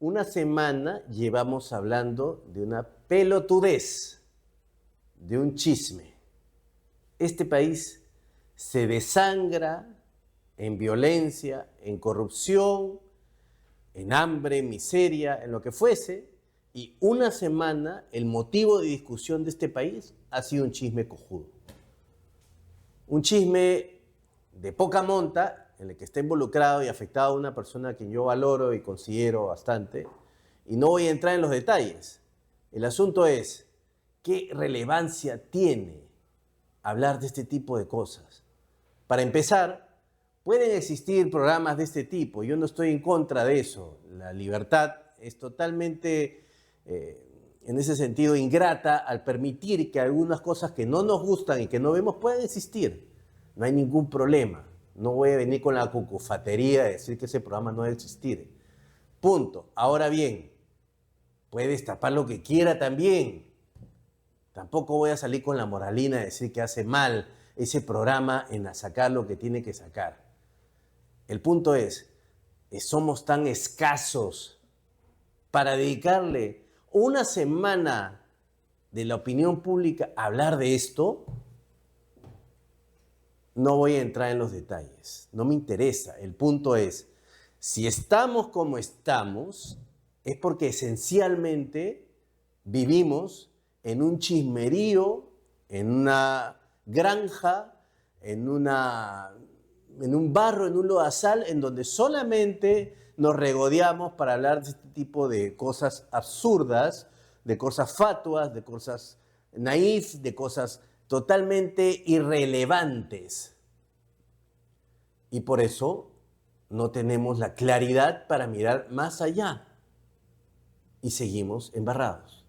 Una semana llevamos hablando de una pelotudez, de un chisme. Este país se desangra en violencia, en corrupción, en hambre, en miseria, en lo que fuese, y una semana el motivo de discusión de este país ha sido un chisme cojudo. Un chisme de poca monta, en el que está involucrado y afectado una persona a quien yo valoro y considero bastante, y no voy a entrar en los detalles. El asunto es, ¿qué relevancia tiene hablar de este tipo de cosas? Para empezar, pueden existir programas de este tipo, yo no estoy en contra de eso. La libertad es totalmente, en ese sentido, ingrata al permitir que algunas cosas que no nos gustan y que no vemos puedan existir. No hay ningún problema. No voy a venir con la cucufatería de decir que ese programa no debe existir. Punto. Ahora bien, puede destapar lo que quiera también. Tampoco voy a salir con la moralina de decir que hace mal ese programa en sacar lo que tiene que sacar. El punto es, somos tan escasos para dedicarle una semana de la opinión pública a hablar de esto. No voy a entrar en los detalles, no me interesa. El punto es, si estamos como estamos, es porque esencialmente vivimos en un chismerío, en una granja, en un barro, en un lodazal, en donde solamente nos regodeamos para hablar de este tipo de cosas absurdas, de cosas fatuas, de cosas naif, de cosas totalmente irrelevantes. Y por eso no tenemos la claridad para mirar más allá. Y seguimos embarrados.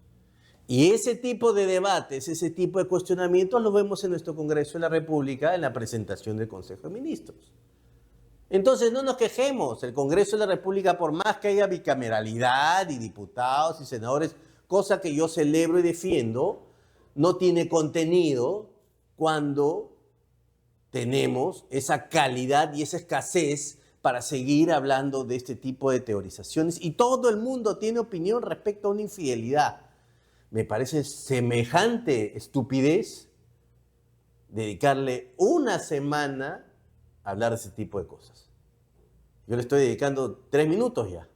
Y ese tipo de debates, ese tipo de cuestionamientos los vemos en nuestro Congreso de la República en la presentación del Consejo de Ministros. Entonces no nos quejemos. El Congreso de la República, por más que haya bicameralidad y diputados y senadores, cosa que yo celebro y defiendo, no tiene contenido cuando tenemos esa calidad y esa escasez para seguir hablando de este tipo de teorizaciones. Y todo el mundo tiene opinión respecto a una infidelidad. Me parece semejante estupidez dedicarle una semana a hablar de ese tipo de cosas. Yo le estoy dedicando 3 minutos ya.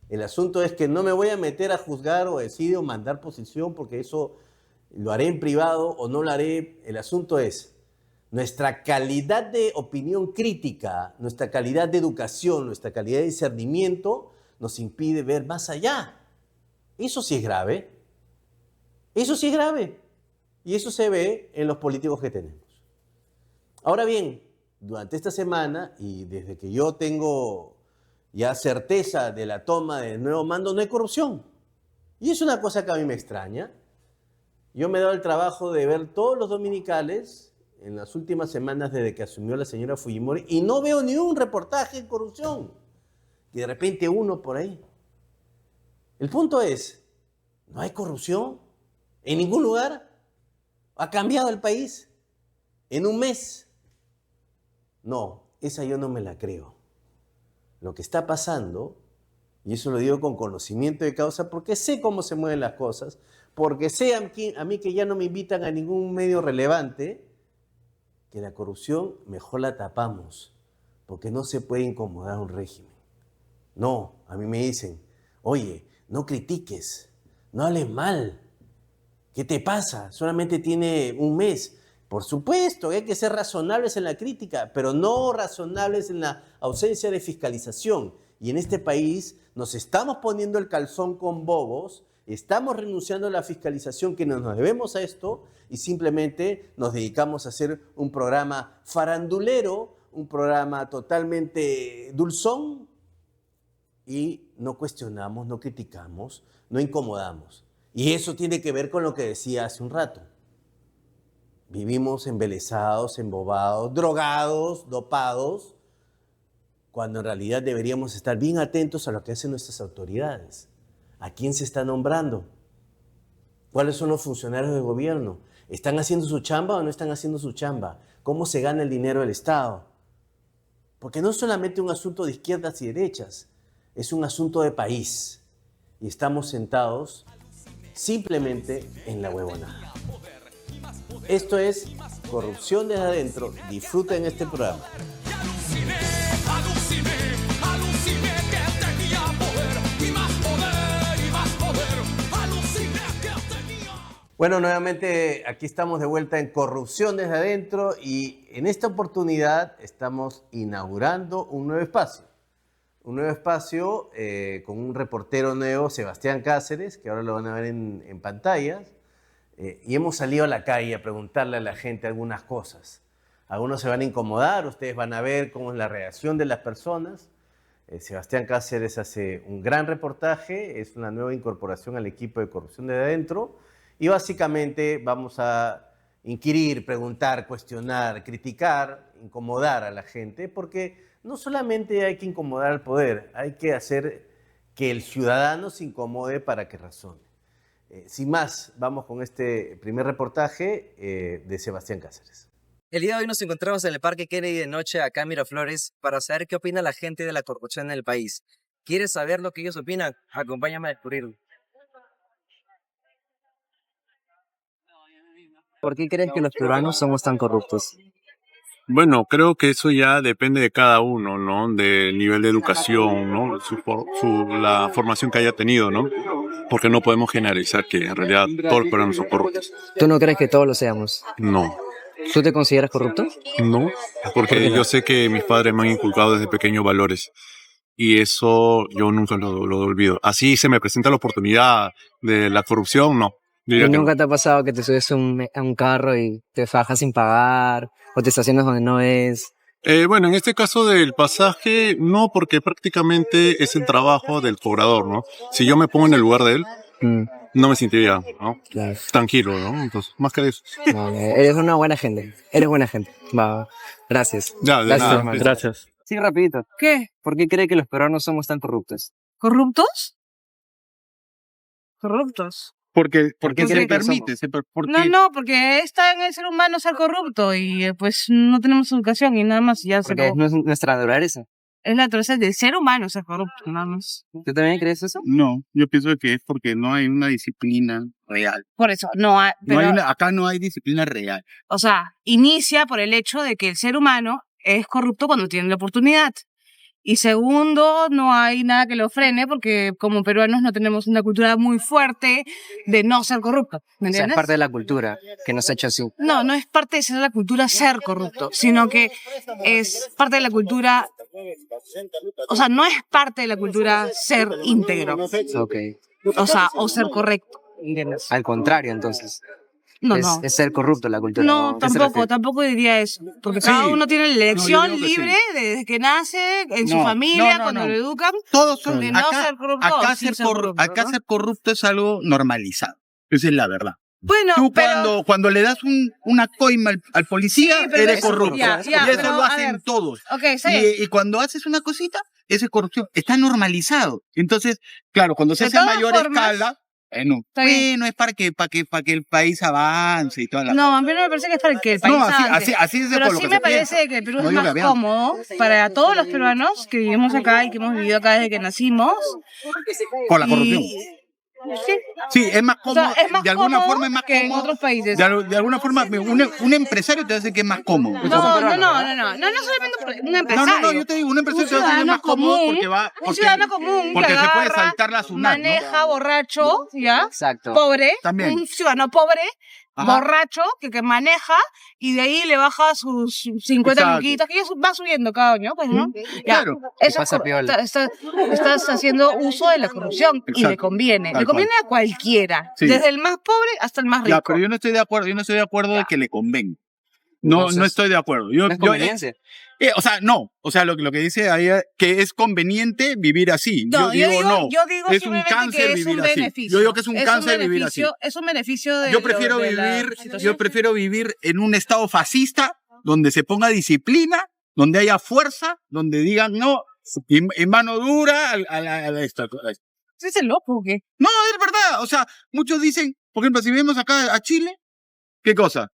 El asunto es que no me voy a meter a juzgar o decir o mandar posición, porque eso lo haré en privado o no lo haré. El asunto es, nuestra calidad de opinión crítica, nuestra calidad de educación, nuestra calidad de discernimiento nos impide ver más allá. Eso sí es grave. Eso sí es grave. Y eso se ve en los políticos que tenemos. Ahora bien, durante esta semana y desde que yo tengo ya certeza de la toma del nuevo mando, no hay corrupción. Y es una cosa que a mí me extraña. Yo me he dado el trabajo de ver todos los dominicales en las últimas semanas desde que asumió la señora Fujimori y no veo ni un reportaje de corrupción. Y de repente uno por ahí. El punto es, ¿no hay corrupción en ningún lugar? ¿Ha cambiado el país en un mes? No, esa yo no me la creo. Lo que está pasando, y eso lo digo con conocimiento de causa, porque sé cómo se mueven las cosas, porque sé a mí que ya no me invitan a ningún medio relevante, que la corrupción mejor la tapamos, porque no se puede incomodar a un régimen. No, a mí me dicen, oye, no critiques, no hables mal. ¿Qué te pasa? Solamente tiene un mes. Por supuesto, hay que ser razonables en la crítica, pero no razonables en la ausencia de fiscalización. Y en este país nos estamos poniendo el calzón con bobos, estamos renunciando a la fiscalización, que nos debemos a esto, y simplemente nos dedicamos a hacer un programa farandulero, un programa totalmente dulzón, y no cuestionamos, no criticamos, no incomodamos. Y eso tiene que ver con lo que decía hace un rato. Vivimos embelesados, embobados, drogados, dopados, cuando en realidad deberíamos estar bien atentos a lo que hacen nuestras autoridades. ¿A quién se está nombrando? ¿Cuáles son los funcionarios del gobierno? ¿Están haciendo su chamba o no están haciendo su chamba? ¿Cómo se gana el dinero del Estado? Porque no es solamente un asunto de izquierdas y derechas. es un asunto de país y estamos sentados simplemente en la huevonada. Esto es Corrupción desde adentro. Disfruten este programa. Aluciné que tenía poder y más poder y más poder. Aluciné que tenía. Bueno, nuevamente aquí estamos de vuelta en Corrupción desde adentro y en esta oportunidad estamos inaugurando un nuevo espacio. Un nuevo espacio con un reportero nuevo, Sebastián Cáceres, que ahora lo van a ver en pantallas. Y hemos salido a la calle a preguntarle a la gente algunas cosas. Algunos se van a incomodar, ustedes van a ver cómo es la reacción de las personas. Sebastián Cáceres hace un gran reportaje, es una nueva incorporación al equipo de Corrupción de Adentro y básicamente vamos a inquirir, preguntar, cuestionar, criticar, incomodar a la gente, porque no solamente hay que incomodar al poder, hay que hacer que el ciudadano se incomode para que razone. Sin más, vamos con este primer reportaje de Sebastián Cáceres. El día de hoy nos encontramos en el Parque Kennedy de noche acá en Miraflores para saber qué opina la gente de la corrupción en el país. ¿Quieres saber lo que ellos opinan? Acompáñame a descubrirlo. ¿Por qué crees que los peruanos somos tan corruptos? Bueno, creo que eso ya depende de cada uno, ¿no? Del nivel de educación, ¿no? La formación que haya tenido, ¿no? Porque no podemos generalizar que en realidad todos los peruanos son corruptos. ¿Tú no crees que todos lo seamos? No, ¿Tú te consideras corrupto? no, porque yo sé que mis padres me han inculcado desde pequeños valores y eso yo nunca lo olvido. Así se me presenta la oportunidad de la corrupción, no. ¿Y Diría que nunca no. te ha pasado que te subes a un carro y te fajas sin pagar o te estacionas donde no es? Bueno, en este caso del pasaje, no, porque prácticamente es el trabajo del cobrador, ¿no? Si yo me pongo en el lugar de él, no me sentiría, ¿no? Claro. Tranquilo, ¿no? Entonces, más que eso. No, eres una buena gente. Eres buena gente. Va. Gracias. Ya, de Gracias, nada. hermano. Gracias. Sí, rapidito. ¿Qué? ¿Por qué cree que los peruanos somos tan corruptos? ¿Corruptos? ¿Corruptos? Porque ¿Por qué cree que lo somos? No, porque está en el ser humano ser corrupto y pues no tenemos educación y nada más. Ya se Porque es acabó. nuestra naturaleza. Es la naturaleza del ser humano ser corrupto, nada más. ¿Tú también crees eso? No, yo pienso que es porque no hay una disciplina real. Por eso, no hay. No Pero, hay acá no hay disciplina real. o sea, inicia por el hecho de que el ser humano es corrupto cuando tiene la oportunidad. Y segundo, no hay nada que lo frene porque como peruanos no tenemos una cultura muy fuerte de no ser corrupto. ¿Me O sea, es entiendes? parte de la cultura que nos ha hecho así. No, no es parte de ser la cultura ser corrupto, sino que es parte de la cultura, o sea, no es parte de la cultura ser íntegro, Ok. o sea, o ser correcto, ¿entiendes? Al contrario, entonces. No, es, no. es ser corrupto la cultura. No, ¿Qué se tampoco, refiere? tampoco diría eso, porque Sí. cada uno tiene la elección No, yo digo que libre desde que nace, en su No, familia, no, cuando no. lo educan, Todos son de no ser corrupto o sí ser corrupto, acá ¿no? ser corrupto es algo normalizado. Esa es la verdad. Bueno, Tú pero... cuando le das una coima al policía, Sí, pero eres eso- corrupto. ya, y eso pero, lo a hacen ver. todos. Ok, está bien. Y cuando haces una cosita, esa es corrupción. Está normalizado. Entonces, claro, cuando se De hace a todas mayor formas, escala, está bien. bueno, es para que el país avance y toda la... No, a mí no me parece que es para que el país No, avance. así es Pero por lo sí que me se piensa. parece que el Perú No es digo más que vean. cómodo para todos los peruanos que vivimos acá y que hemos vivido acá desde que nacimos. Por la corrupción. Sí, Sí, es más o cómodo. sea, es más de alguna cómodo forma es más que en cómodo. otros países. De alguna forma, un empresario te hace que es más cómodo. No solamente un empresario. No, yo te digo, un empresario te hace que es ciudadano más cómodo común, porque ciudadano común porque que se puede agarra, saltar la SUNAT, ¿no? maneja borracho, ¿ya? Exacto. Pobre, También. un ciudadano pobre, Ajá. borracho, que maneja y de ahí le baja sus 50 Exacto. luquitas, que ya va subiendo cada año, pues, ¿no? Ya, Claro. eso pasa es piola. estás haciendo uso de la corrupción y le Exacto. conviene. Tal Le conviene a cualquiera, Sí. desde el más pobre hasta el más rico. Ya, pero yo no estoy de acuerdo, de que le convenga. No, Entonces, no estoy de acuerdo. Yo, No es yo- conveniencia. o sea, no. O sea, lo que dice ahí es que es conveniente vivir así. No, yo digo no. yo digo Es un simplemente cáncer que es un vivir así. beneficio. Yo digo que es un cáncer vivir así. Es un beneficio de Yo prefiero de la vivir, situación. yo prefiero vivir en un estado fascista donde se ponga disciplina, donde haya fuerza, donde digan no y mano dura a esto. ¿Sí es el loco o qué? No, es verdad. O sea, muchos dicen, por ejemplo, si vemos acá a Chile, ¿qué cosa?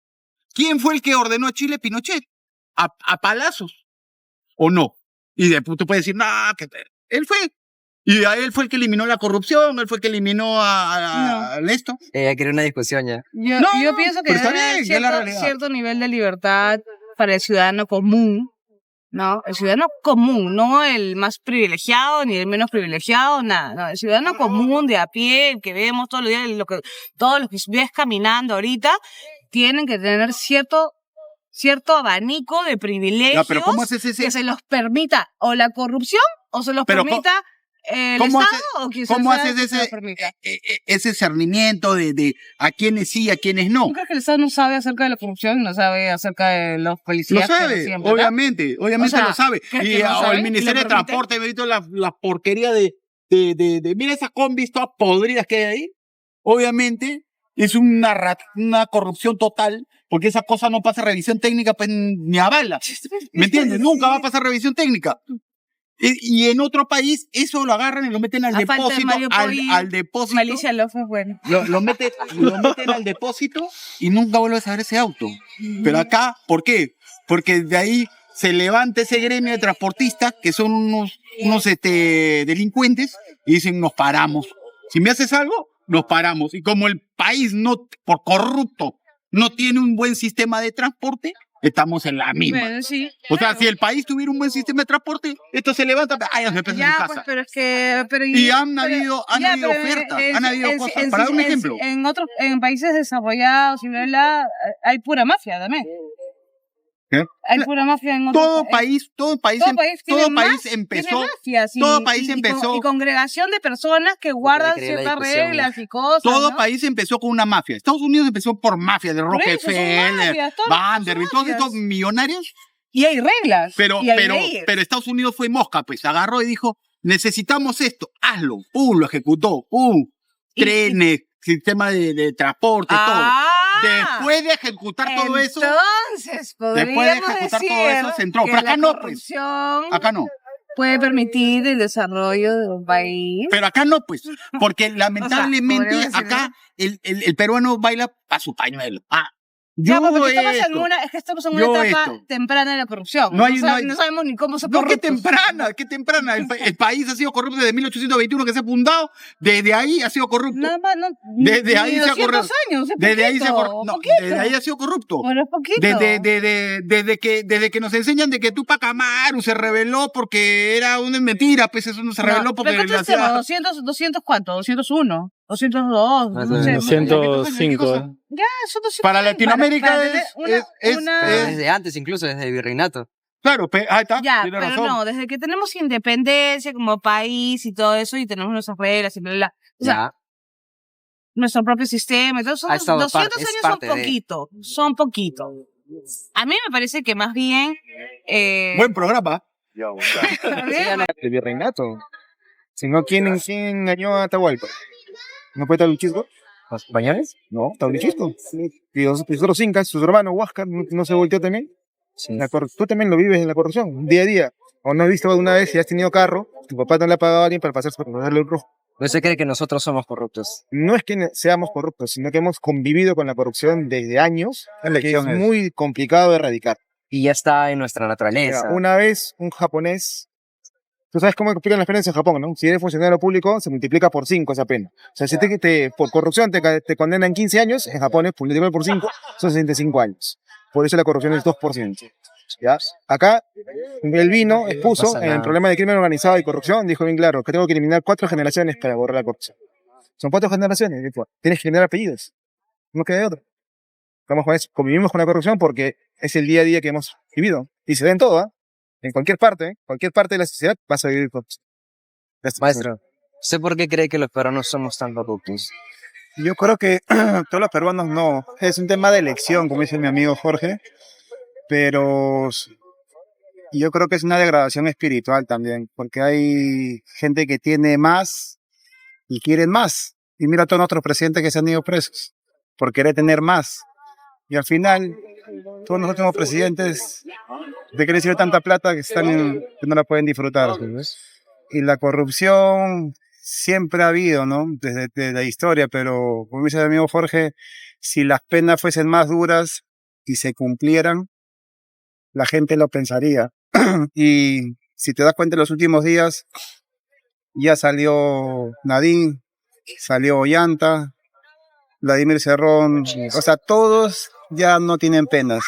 ¿Quién fue el que ordenó a Chile? Pinochet. A palazos. ¿O no? Y después tú puedes decir, no, él fue. Y a él fue el que eliminó la corrupción, él fue el que eliminó al esto. Ya quería una discusión ya. Yo pienso que pero está debe haber bien, es la realidad. cierto nivel de libertad para el ciudadano común, ¿no? El ciudadano común, no el más privilegiado ni el menos privilegiado, nada, no. El ciudadano común de a pie, el que vemos todos los días, todos los que ves caminando ahorita, tienen que tener cierto abanico de privilegios pero ¿cómo haces ese? que se los permita o la corrupción o se los Pero permita el ¿cómo Estado haces- o quien ¿Cómo sea haces que se lo ese, permita. ese cernimiento de a quiénes sí, a quiénes no? ¿Tú crees que el Estado no sabe acerca de la corrupción? No sabe acerca de los Lo policías que sabe, reciben plata? obviamente O sea, lo sabe. ¿crees Y que no o sabe? el Ministerio ¿Y de lo permite? Transporte, me he visto la porquería de mira esas combis todas podridas que hay ahí. Obviamente es una corrupción total, porque esa cosa no pasa revisión técnica pues, ni a bala. ¿Me entiendes? Nunca va a pasar revisión técnica. Y en otro país eso lo agarran y lo meten al A falta de depósito, Mario Poi, al depósito. Malicia Lofa es bueno. Lo meten al depósito y nunca vuelves a ver ese auto. Pero acá, ¿por qué? Porque de ahí se levanta ese gremio de transportistas que son unos delincuentes y dicen, nos paramos. Si me haces algo, nos paramos. Y como el país por corrupto no tiene un buen sistema de transporte, estamos en la misma. Bueno, sí. O sea, si el país tuviera un buen sistema de transporte, esto se levanta, ya se empieza en Ya, casa. pues, pero es que... Y han habido ofertas, han habido cosas. Para dar un ejemplo. En países desarrollados y hay pura mafia también. ¿Qué? Hay pura mafia en otros Todo país empezó. Todo país empezó. Y congregación de personas que guardan creer la ciertas discusión, reglas y cosas. Todo ¿no? país empezó con una mafia. Estados Unidos empezó por mafia de Por eso, son Rockefeller, mafias, todos Vanderbilt, son todos estos mafias. millonarios. Y hay reglas. Pero y hay leyes. Estados Unidos fue mosca, pues agarró y dijo, necesitamos esto, hazlo. Pum, lo ejecutó. Pum. Trenes, sistema de transporte, todo. Después de ejecutar todo eso, Entonces, podríamos decir se entró. que Pero acá la no, pues. corrupción Acá no. puede permitir el desarrollo de un país. Pero acá no, pues. Porque lamentablemente podríamos decir acá el peruano baila a su pañuelo. Ya, Yo porque estamos esto. es que estamos en Yo una etapa esto. temprana de la corrupción. No hay- No sabemos ni cómo se No, qué corruptos. temprana. El país ha sido corrupto desde 1821 que se ha fundado. Desde ahí ha sido corrupto. Nada más, no. Desde ni ahí se ha 200 corrupto. años, es Desde ahí se ha poquito, no, poquito. desde ahí ha sido corrupto. Bueno, es poquito. Desde que nos enseñan de que Tupac Amaru se rebeló porque era una mentira, pues eso no se reveló porque ¿Pero cuántos tenemos? ¿200 cuánto? ¿201? ¿202? Más No o sé. menos. 105. Ya, son 200. Para Latinoamérica para tener es- Desde antes, incluso desde el virreinato. Claro, ahí está, Ya, tiene pero razón. no, desde que tenemos independencia como país y todo eso, y tenemos nuestras reglas y bla, bla, bla. O sea, Ya. nuestro propio sistema, entonces Ha estado 200 parte- es años son parte de- poquito, son poquito. A mí me parece que más bien... Buen programa. El virreinato. Si no, ¿quién engañó a Atahualpa? ¿No fue Taluchisco? ¿Bañales? No, Taluchisco. Y los otros incas, sus hermanos, Huáscar, ¿no se volteó también? Sí. Tú también lo vives en la corrupción, día a día. ¿O no has visto alguna vez si has tenido carro, tu papá no le ha pagado a alguien para pasarle el rojo? No se cree que nosotros somos corruptos. No es que seamos corruptos, sino que hemos convivido con la corrupción desde años, que es muy complicado de erradicar. Y ya está en nuestra naturaleza. Mira, una vez un japonés, tú sabes cómo explican las penas en Japón, ¿no? Si eres funcionario público, se multiplica por 5 esa pena. O sea, si por corrupción te condenan 15 años, en Japón es multiplicado por 5, son 65 años. Por eso la corrupción es 2%. ¿Ya? Acá, él vino, expuso pasa en el nada. problema de crimen organizado y corrupción, dijo bien claro que tengo que eliminar 4 generaciones para borrar la corrupción. Son 4 generaciones, dijo, tienes que generar apellidos. No queda de otra. Estamos con eso, convivimos con la corrupción porque es el día a día que hemos vivido. Y se ve en todo, ¿ah? En cualquier parte de la sociedad vas a vivir corrupción. Maestro, ¿usted por qué cree que los peruanos somos tan corruptos? Yo creo que todos los peruanos no. Es un tema de elección, como dice mi amigo Jorge, pero yo creo que es una degradación espiritual también, porque hay gente que tiene más y quieren más. Y mira a todos nuestros presidentes que se han ido presos por querer tener más. Y al final, todos los últimos presidentes de querer recibir tanta plata que no la pueden disfrutar. Y la corrupción siempre ha habido, ¿no? Desde la historia, pero como dice mi amigo Jorge, si las penas fuesen más duras y se cumplieran, la gente lo pensaría. Y si te das cuenta en los últimos días, Ya salió Nadine, salió Ollanta, Vladimir Cerrón, o sea, todos ya no tienen penas.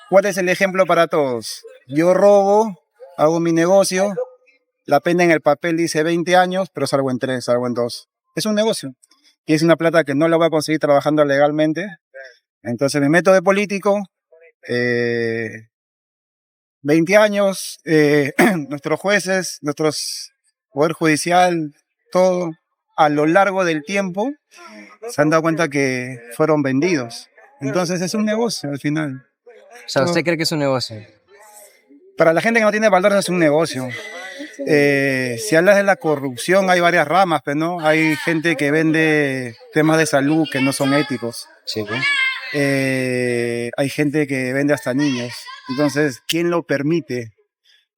¿Cuál es el ejemplo para todos? Yo robo, hago mi negocio, la pena en el papel dice 20 años, pero salgo en 3, salgo en 2. Es un negocio y es una plata que no la voy a conseguir trabajando legalmente. Entonces me meto de político, 20 años, nuestros jueces, nuestros poder judicial, todo a lo largo del tiempo se han dado cuenta que fueron vendidos. Entonces es un negocio al final. O sea, ¿usted cree que es un negocio? Para la gente que no tiene valores es un negocio. Si hablas de la corrupción hay varias ramas, pero no hay gente que vende temas de salud que no son éticos. Sí, ¿no? Hay gente que vende hasta niños. Entonces, ¿quién lo permite?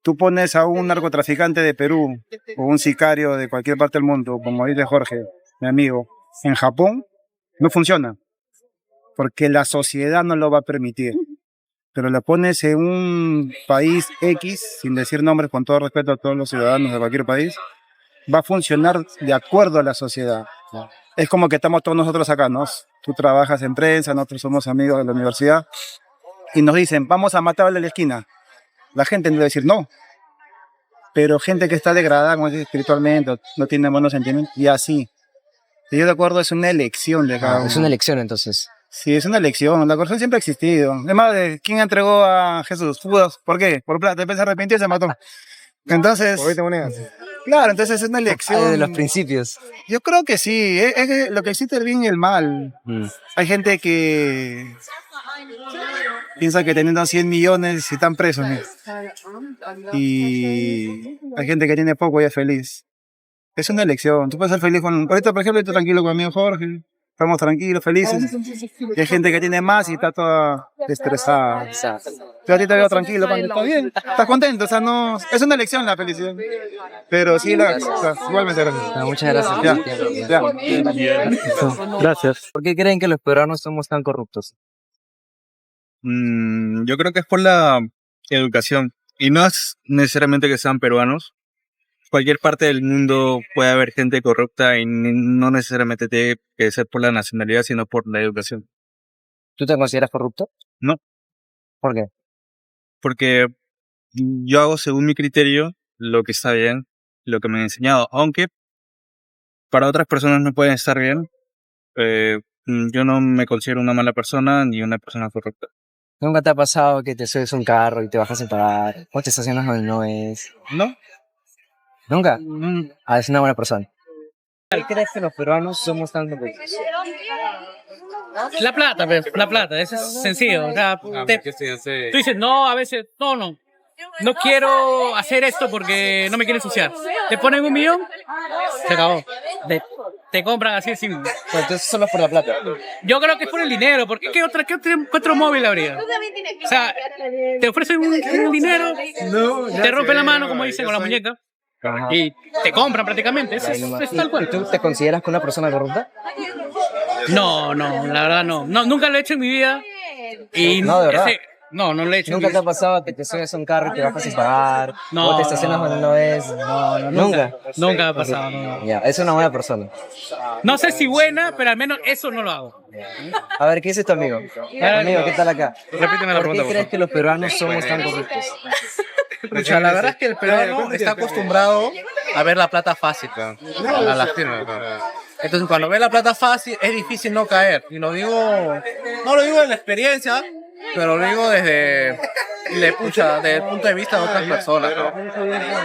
Tú pones a un narcotraficante de Perú o un sicario de cualquier parte del mundo, como dice Jorge, mi amigo, en Japón, no funciona, porque la sociedad no lo va a permitir. Pero lo pones en un país X, sin decir nombres, con todo respeto a todos los ciudadanos de cualquier país, va a funcionar de acuerdo a la sociedad. Es como que estamos todos nosotros acá, ¿no? Tú trabajas en prensa, nosotros somos amigos de la universidad, y nos dicen, vamos a matarle a la esquina. La gente no va a decir no. Pero gente que está degradada, como dice, espiritualmente, no tiene buenos sentimientos, y así. Y yo de acuerdo, es una elección de cada uno. Es una elección, entonces. Sí, es una elección. La corrupción siempre ha existido. Es más, ¿quién entregó a Jesús? Judas. ¿Por qué? Por plata. Después se arrepintió y se mató. Entonces, claro, entonces es una elección. De los principios. Yo creo que sí. Es que lo que existe el bien y el mal. Hay gente que piensa que teniendo 100 millones están presos, ¿no? Y hay gente que tiene poco y es feliz. Es una elección. Tú puedes ser feliz con... Ahorita, por ejemplo, estoy tranquilo con mi amigo Jorge. Estamos tranquilos, felices. Y hay gente que tiene más y está toda estresada. Yo a ti te veo tranquilo, Pan, está bien, estás contento, o sea, no... Es una elección la felicidad. Pero sí, o sea, igualmente gracias. Muchas gracias. Gracias. ¿Por qué creen que los peruanos somos tan corruptos? Yo creo que es por la educación. Y no es necesariamente que sean peruanos. Cualquier parte del mundo puede haber gente corrupta y no necesariamente tiene que ser por la nacionalidad, sino por la educación. ¿Tú te consideras corrupto? No. ¿Por qué? Porque yo hago según mi criterio lo que está bien, lo que me han enseñado. Aunque para otras personas no pueden estar bien, yo no me considero una mala persona ni una persona corrupta. ¿Nunca te ha pasado que te subes a un carro y te bajas sin pagar? ¿O te estacionas donde no es? ¿No? ¿Nunca? Ah, es una buena persona. ¿Por qué crees que los peruanos somos tan corruptos? La plata, pues, la plata, eso es sencillo. O sea, tú dices, no, a veces, no quiero hacer esto porque no me quiero ensuciar. Te ponen 1 millón, se acabó. Te compran así sin... Pero entonces solo por la plata. Yo creo que es por el dinero, porque ¿qué otro móvil habría? O sea, te ofrecen un dinero, te rompen la mano, como dicen, con la muñeca. Y te compran prácticamente, eso es tal cual. ¿Tú te consideras que una persona corrupta? No, la verdad no. Nunca lo he hecho en mi vida. Y no, de verdad. No lo he hecho. ¿Nunca te ha pasado que te subes a un carro y te bajas sin pagar? No. ¿O te estacionas donde no es? No, ¿Nunca? Nunca ha pasado, no. Ya, es una buena persona. No sé si buena, pero al menos eso no lo hago. A ver, ¿qué dice tu amigo? Amigo, ¿qué tal acá? Repíteme la pregunta. ¿Por qué crees que los peruanos somos tan corruptos? Pucha, la verdad es que el peruano está acostumbrado a ver la plata fácil, a la firma. Entonces, cuando ve la plata fácil, es difícil no caer. Y no lo digo de la experiencia, pero lo digo desde el punto de vista de otras personas, ¿no?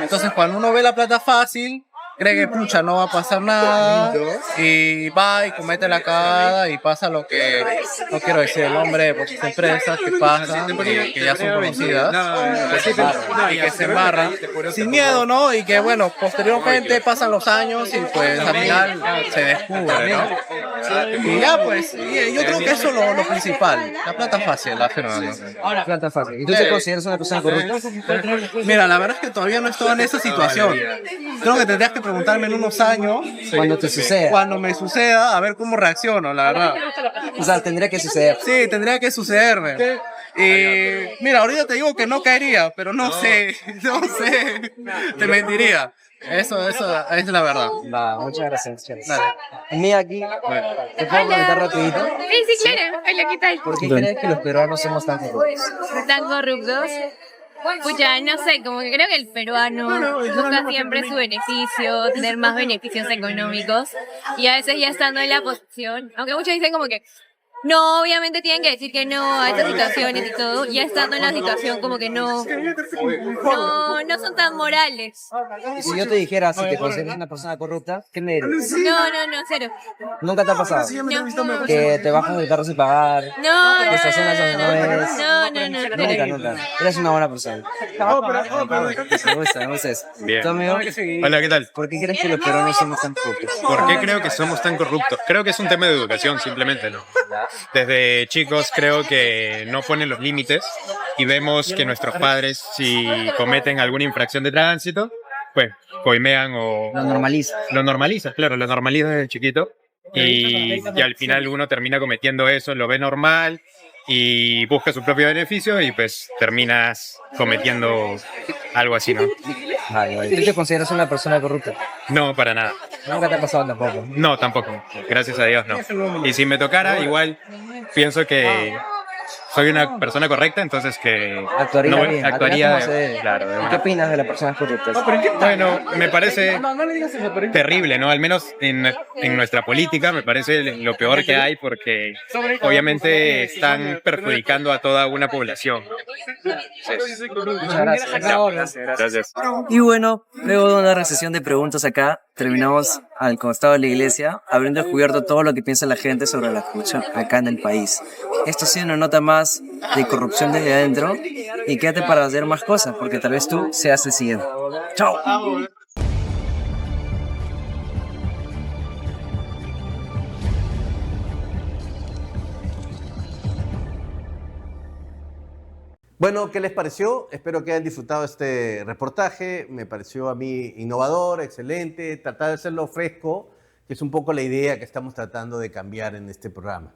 Entonces, cuando uno ve la plata fácil, cree que pucha, no va a pasar nada y va y comete la cagada y pasa lo que, no quiero decir el nombre de muchas empresas que pasan, que ya son conocidas, y que se embarran sin miedo, ¿no? Y que bueno, posteriormente pasan los años y pues al final se descubre, ¿no? Y ya pues, yo creo que eso es lo principal, la plata fácil, la fenómeno. Plata fácil. ¿Y tú te consideras una persona corrupta? Mira, la verdad es que todavía no estoy en esa situación. Creo que tendrías que preguntarme en unos años. Cuando te suceda. Cuando me suceda, a ver cómo reacciono, la verdad. O sea, tendría que suceder. Sí, tendría que sucederme. Y mira, ahorita te digo que no caería, pero no sé, te mentiría. Eso es la verdad. Va, muchas gracias. Dale. Mía aquí, ¿te puedo comentar rapidito? Sí, claro. Hola, ¿qué tal? ¿Por qué crees que los peruanos somos tan corruptos? ¿Tan corruptos? Pucha, no sé, como que creo que el peruano busca siempre su beneficio, tener más beneficios económicos, y a veces ya estando en la posición, aunque muchos dicen como que no, obviamente tienen que decir que no a estas situaciones y todo, ya estando en la situación como que no son tan morales. Y si yo te dijera, si te consideras una persona corrupta, ¿qué me dirías? No, cero. ¿Nunca te ha pasado? No, Que te bajan del carro sin pagar, no, te estacionas donde no es. cero. Nunca. Eres una buena persona. Me gusta eso. Bien. ¿Tú, amigo? Hola, ¿qué tal? ¿Por qué crees que los peruanos somos tan corruptos? ¿Por qué creo que somos tan corruptos? Creo que es un tema de educación, simplemente, ¿no? Desde chicos creo que no ponen los límites y vemos que nuestros padres, si cometen alguna infracción de tránsito, pues coimean o... Lo normaliza. Lo normaliza, claro, lo normaliza desde chiquito y al final uno termina cometiendo eso, lo ve normal y busca su propio beneficio y pues terminas cometiendo algo así, ¿no? Vale. ¿Tú te consideras una persona corrupta? No, para nada. Nunca te ha pasado tampoco. No, tampoco. Gracias a Dios, no. Y si me tocara, igual pienso que soy una persona correcta, entonces que Actuaría no, bien. actuaría como se debe. claro. ¿Qué opinas de las personas corruptas? Bueno, me parece terrible, ¿no? Al menos en nuestra política me parece lo peor que hay porque obviamente están perjudicando a toda una población. Muchas Gracias. Y bueno, luego de una recesión de preguntas acá, terminamos al costado de la iglesia, habiendo descubierto todo lo que piensa la gente sobre la corrupción acá en el país. Esto ha sido una nota más de corrupción desde adentro y quédate para hacer más cosas, porque tal vez tú seas el siguiente. ¡Chao! Bueno, ¿qué les pareció? Espero que hayan disfrutado este reportaje. Me pareció a mí innovador, excelente, tratar de hacerlo fresco, que es un poco la idea que estamos tratando de cambiar en este programa.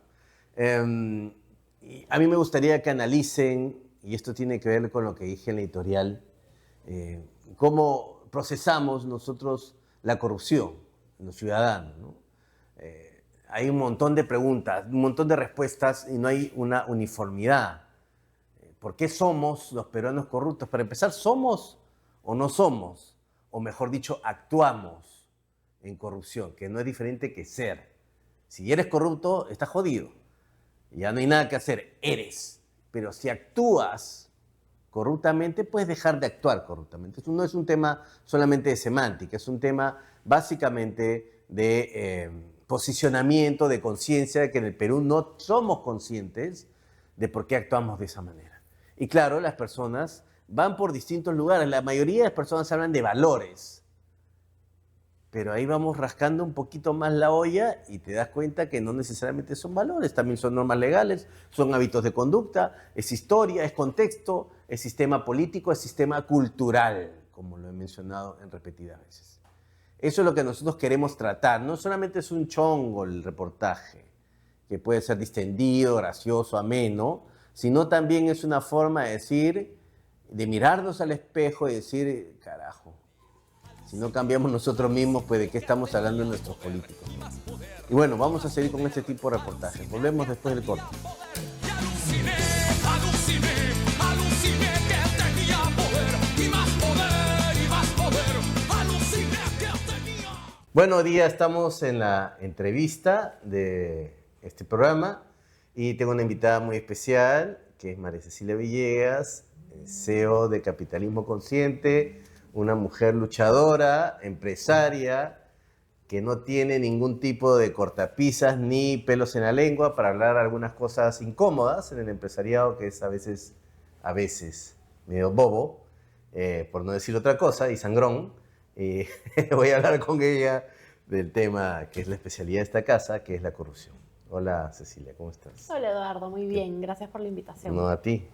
Y a mí me gustaría que analicen, y esto tiene que ver con lo que dije en la editorial, cómo procesamos nosotros la corrupción en los ciudadanos, ¿no? Hay un montón de preguntas, un montón de respuestas y no hay una uniformidad. ¿Por qué somos los peruanos corruptos? Para empezar, ¿somos o no somos? O mejor dicho, actuamos en corrupción, que no es diferente que ser. Si eres corrupto, estás jodido. Ya no hay nada que hacer, eres. Pero si actúas corruptamente, puedes dejar de actuar corruptamente. Esto no es un tema solamente de semántica, es un tema básicamente de posicionamiento, de conciencia, de que en el Perú no somos conscientes de por qué actuamos de esa manera. Y claro, las personas van por distintos lugares. La mayoría de las personas hablan de valores. Pero ahí vamos rascando un poquito más la olla y te das cuenta que no necesariamente son valores. También son normas legales, son hábitos de conducta, es historia, es contexto, es sistema político, es sistema cultural, como lo he mencionado en repetidas veces. Eso es lo que nosotros queremos tratar. No solamente es un chongo el reportaje, que puede ser distendido, gracioso, ameno, sino también es una forma de decir, de mirarnos al espejo y decir, carajo, si no cambiamos nosotros mismos, pues de qué estamos hablando en nuestros políticos. Y bueno, vamos a seguir con este tipo de reportajes. Volvemos después del corte. Aluciné que tenía poder y más poder y más poder. Aluciné que tenía. Bueno, hoy día estamos en la entrevista de este programa y tengo una invitada muy especial, que es María Cecilia Villegas, CEO de Capitalismo Consciente, una mujer luchadora, empresaria, que no tiene ningún tipo de cortapisas ni pelos en la lengua para hablar algunas cosas incómodas en el empresariado, que es a veces medio bobo, por no decir otra cosa, y sangrón. Y voy a hablar con ella del tema que es la especialidad de esta casa, que es la corrupción. Hola Cecilia, ¿cómo estás? Hola Eduardo, muy bien, gracias por la invitación. No, a ti.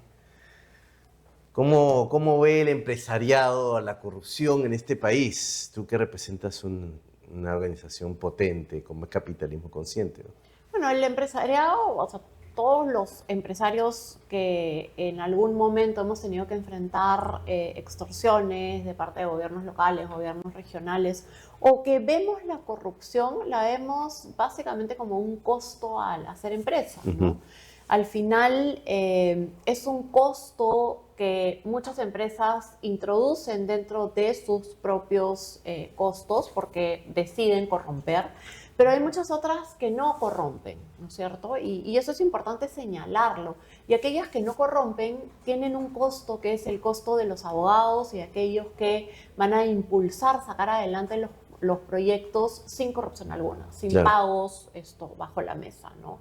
¿Cómo ve el empresariado la corrupción en este país? Tú que representas una organización potente como es Capitalismo Consciente, ¿no? Bueno, el empresariado, o sea, todos los empresarios que en algún momento hemos tenido que enfrentar extorsiones de parte de gobiernos locales, gobiernos regionales, o que vemos la corrupción, la vemos básicamente como un costo al hacer empresa, ¿no? Al final es un costo que muchas empresas introducen dentro de sus propios costos porque deciden corromper, pero hay muchas otras que no corrompen, ¿no es cierto? Y eso es importante señalarlo. Y aquellas que no corrompen tienen un costo que es el costo de los abogados y aquellos que van a impulsar, sacar adelante los proyectos sin corrupción alguna, sin pagos bajo la mesa, ¿no?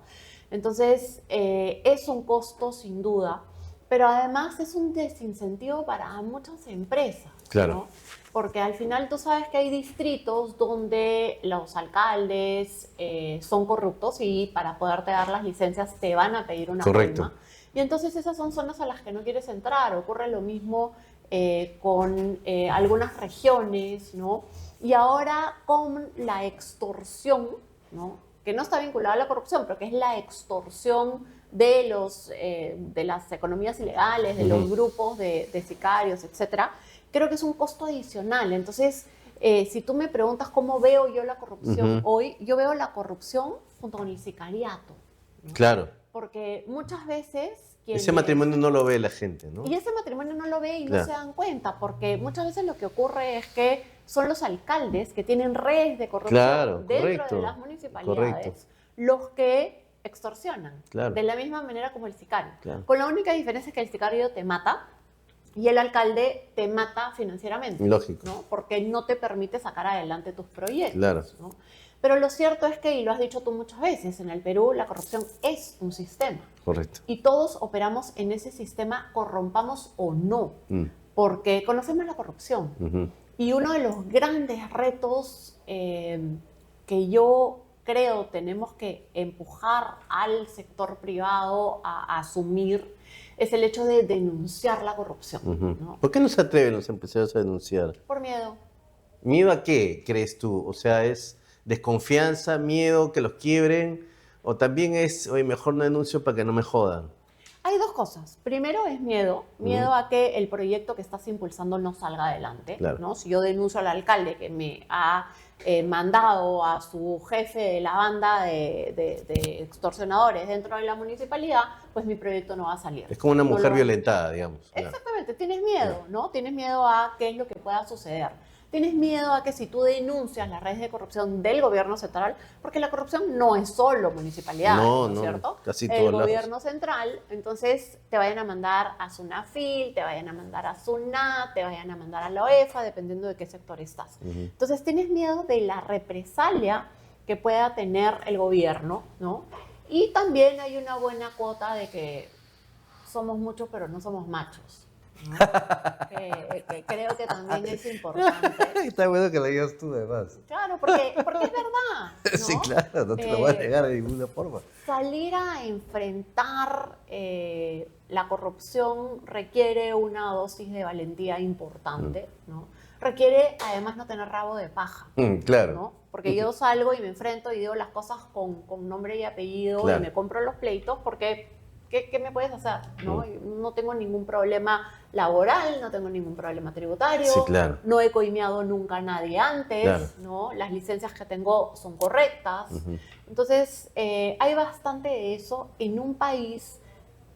Entonces, es un costo sin duda, pero además es un desincentivo para muchas empresas, ¿no? Porque al final tú sabes que hay distritos donde los alcaldes son corruptos y para poderte dar las licencias te van a pedir una coima. Y entonces esas son zonas a las que no quieres entrar. Ocurre lo mismo con algunas regiones, ¿no? Y ahora con la extorsión, ¿no? Que no está vinculada a la corrupción, pero que es la extorsión de las economías ilegales, de los grupos de sicarios, etcétera, creo que es un costo adicional. Entonces, si tú me preguntas cómo veo yo la corrupción hoy, yo veo la corrupción junto con el sicariato, ¿no? Claro. Porque muchas veces... Ese matrimonio no lo ve la gente, ¿no? Y ese matrimonio no lo ve y no se dan cuenta, porque muchas veces lo que ocurre es que son los alcaldes que tienen redes de corrupción dentro de las municipalidades los que extorsionan, de la misma manera como el sicario. Con la única diferencia es que el sicario te mata y el alcalde te mata financieramente. Lógico. ¿no? Porque no te permite sacar adelante tus proyectos. ¿no? Pero lo cierto es que, y lo has dicho tú muchas veces, en el Perú la corrupción es un sistema. Correcto. Y todos operamos en ese sistema, corrompamos o no, porque conocemos la corrupción. Y uno de los grandes retos que yo creo tenemos que empujar al sector privado a asumir es el hecho de denunciar la corrupción. ¿no? ¿Por qué no se atreven los empresarios a denunciar? Por miedo. ¿Miedo a qué crees tú? O sea, ¿es desconfianza, miedo que los quiebren? ¿O también es, oye, mejor no denuncio para que no me jodan? Hay dos cosas. Primero es miedo a que el proyecto que estás impulsando no salga adelante. ¿no? Si yo denuncio al alcalde que me ha mandado a su jefe de la banda de extorsionadores dentro de la municipalidad, pues mi proyecto no va a salir. Es como una mujer violentada, digamos. Exactamente, tienes miedo, ¿no? Tienes miedo a qué es lo que pueda suceder. Tienes miedo a que si tú denuncias las redes de corrupción del gobierno central, porque la corrupción no es solo municipalidad, ¿no es cierto? Casi el gobierno central, entonces te vayan a mandar a SUNAFIL, te vayan a mandar a SUNAT, te vayan a mandar a la OEFA, dependiendo de qué sector estás. Entonces tienes miedo de la represalia que pueda tener el gobierno, ¿no? Y también hay una buena cuota de que somos muchos, pero no somos machos. ¿no? que creo que también es importante. Está bueno que lo digas tú, además. Claro, porque es verdad. ¿no? Sí, claro, no te lo voy a negar de ninguna forma. Salir a enfrentar la corrupción requiere una dosis de valentía importante, ¿no? Requiere además no tener rabo de paja. Claro. ¿no? Porque yo salgo y me enfrento y digo las cosas con nombre y apellido y me compro los pleitos porque... ¿Qué me puedes hacer? ¿no? No tengo ningún problema laboral, no tengo ningún problema tributario, no he coimeado nunca a nadie antes, ¿no? Las licencias que tengo son correctas. Entonces, hay bastante de eso en un país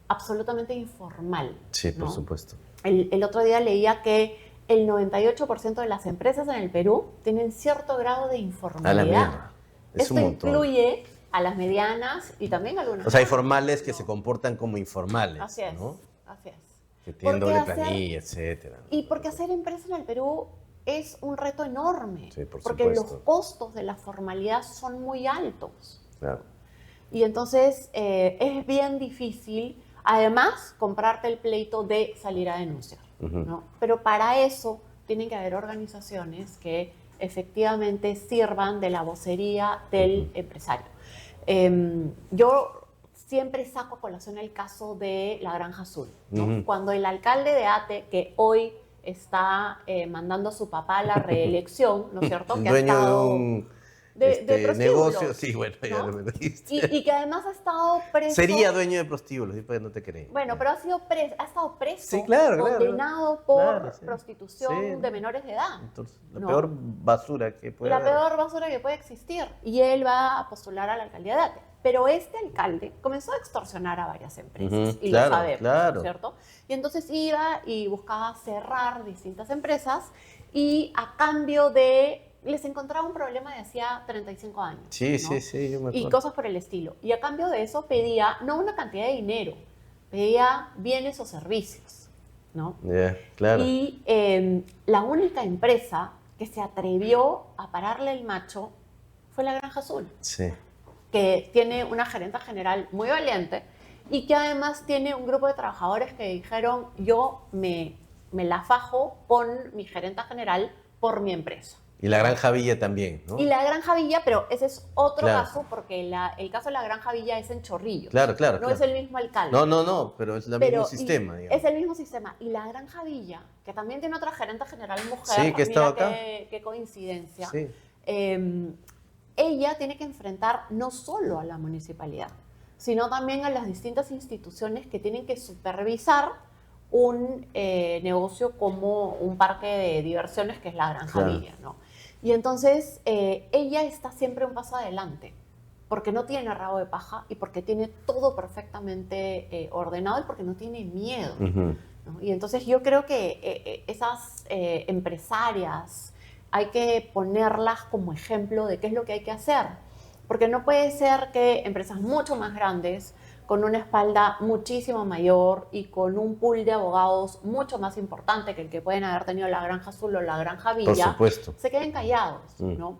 absolutamente informal. Sí, ¿no? por supuesto. El otro día leía que el 98% de las empresas en el Perú tienen cierto grado de informalidad. A la mierda. Es Esto un montón. incluye a las medianas y también a algunas. O sea, hay formales que se comportan como informales. Así es, ¿no? así es. Que tienen doble planilla, etcétera. Y porque hacer empresa en el Perú es un reto enorme. Sí, por porque supuesto. los costos de la formalidad son muy altos. Claro. Y entonces es bien difícil, además, comprarte el pleito de salir a denunciar. ¿no? Pero para eso tienen que haber organizaciones que efectivamente sirvan de la vocería del empresario. Yo siempre saco a colación el caso de la Granja Azul. ¿no? Cuando el alcalde de Ate, que hoy está mandando a su papá a la reelección, ¿no es cierto? El que dueño ha estado... de un de prostíbulos, negocio. Sí, bueno, ya ¿no? lo me dijiste. Y que además ha estado preso. Sería dueño de prostíbulos, sí, pues no te creí. Bueno, pero ha estado preso, Sí, claro, condenado por claro, sí. prostitución Sí. de menores de edad. Entonces, la ¿no? peor basura que puede La haber. peor basura que puede existir. Y él va a postular a la alcaldía de Ate. Pero este alcalde comenzó a extorsionar a varias empresas. Ujú, Y claro, lo sabemos, claro. ¿no es cierto? Y entonces iba y buscaba cerrar distintas empresas y a cambio de... Les encontraba un problema de hacía 35 años. Sí, ¿no? sí, yo me acuerdo. Y cosas por el estilo. Y a cambio de eso pedía, no una cantidad de dinero, pedía bienes o servicios, ¿no? Ya, claro. Y la única empresa que se atrevió a pararle el macho fue la Granja Azul, Sí. que tiene una gerenta general muy valiente y que además tiene un grupo de trabajadores que dijeron, yo me la fajo con mi gerenta general por mi empresa. Y la Granja Villa también, ¿no? Y la Granja Villa, pero ese es otro Claro. caso, porque el caso de la Granja Villa es en Chorrillos. Claro, claro, No claro. es el mismo alcalde. No, pero es el mismo Pero, sistema, y digamos. es el mismo sistema. Y la Granja Villa, que también tiene otra gerente general mujer, Sí, que estaba mira acá. qué coincidencia. Sí. Ella tiene que enfrentar no solo a la municipalidad, sino también a las distintas instituciones que tienen que supervisar un negocio como un parque de diversiones que es la Granja Claro. Villa, ¿no? Y entonces ella está siempre un paso adelante, porque no tiene rabo de paja y porque tiene todo perfectamente ordenado y porque no tiene miedo. Ujú. ¿no? Y entonces yo creo que esas empresarias hay que ponerlas como ejemplo de qué es lo que hay que hacer, porque no puede ser que empresas mucho más grandes, con una espalda muchísimo mayor y con un pool de abogados mucho más importante que el que pueden haber tenido la Granja Azul o la Granja Por Villa, supuesto. se queden callados, Mm. ¿no?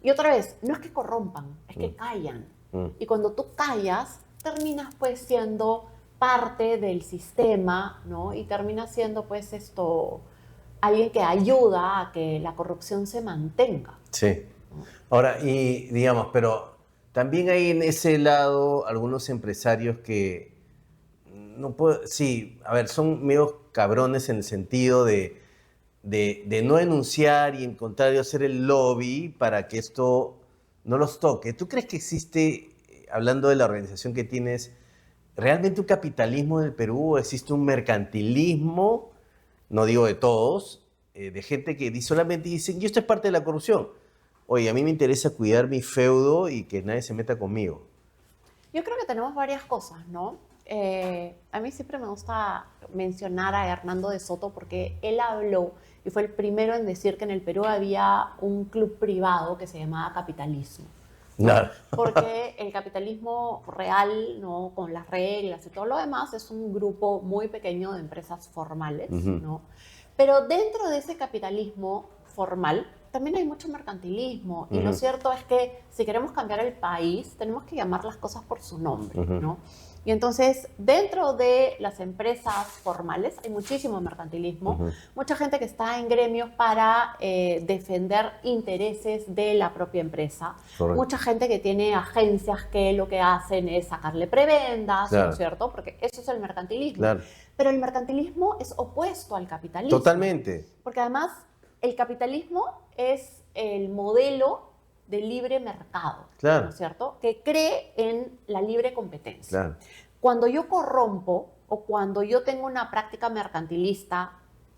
Y otra vez, no es que corrompan, es que callan. Mm. Y cuando tú callas, terminas pues siendo parte del sistema, ¿no? Y terminas siendo pues alguien que ayuda a que la corrupción se mantenga. Sí. Ahora, y digamos, pero también hay en ese lado algunos empresarios que no puedo, sí, a ver, son medio cabrones en el sentido de no denunciar y en contrario hacer el lobby para que esto no los toque. ¿Tú crees que existe, hablando de la organización que tienes, realmente un capitalismo en el Perú? ¿Existe un mercantilismo? No digo de todos, de gente que solamente dicen, yo esto es parte de la corrupción. Oye, a mí me interesa cuidar mi feudo y que nadie se meta conmigo. Yo creo que tenemos varias cosas, ¿no? A mí siempre me gusta mencionar a Hernando de Soto porque él habló y fue el primero en decir que en el Perú había un club privado que se llamaba capitalismo. Claro. Porque el capitalismo real, ¿no? Con las reglas y todo lo demás, es un grupo muy pequeño de empresas formales, Ujú. ¿no? Pero dentro de ese capitalismo formal también hay mucho mercantilismo. Y lo Ujú. cierto es que si queremos cambiar el país, tenemos que llamar las cosas por su nombre, Ujú. ¿no? Y entonces, dentro de las empresas formales hay muchísimo mercantilismo, Ujú. mucha gente que está en gremios para defender intereses de la propia empresa, Correcto. mucha gente que tiene agencias que lo que hacen es sacarle prebendas, ¿no Claro. es cierto? Porque eso es el mercantilismo. Claro. Pero el mercantilismo es opuesto al capitalismo. Totalmente. Porque además el capitalismo es el modelo de libre mercado, Claro. ¿no es cierto? Que cree en la libre competencia. Claro. Cuando yo corrompo o cuando yo tengo una práctica mercantilista,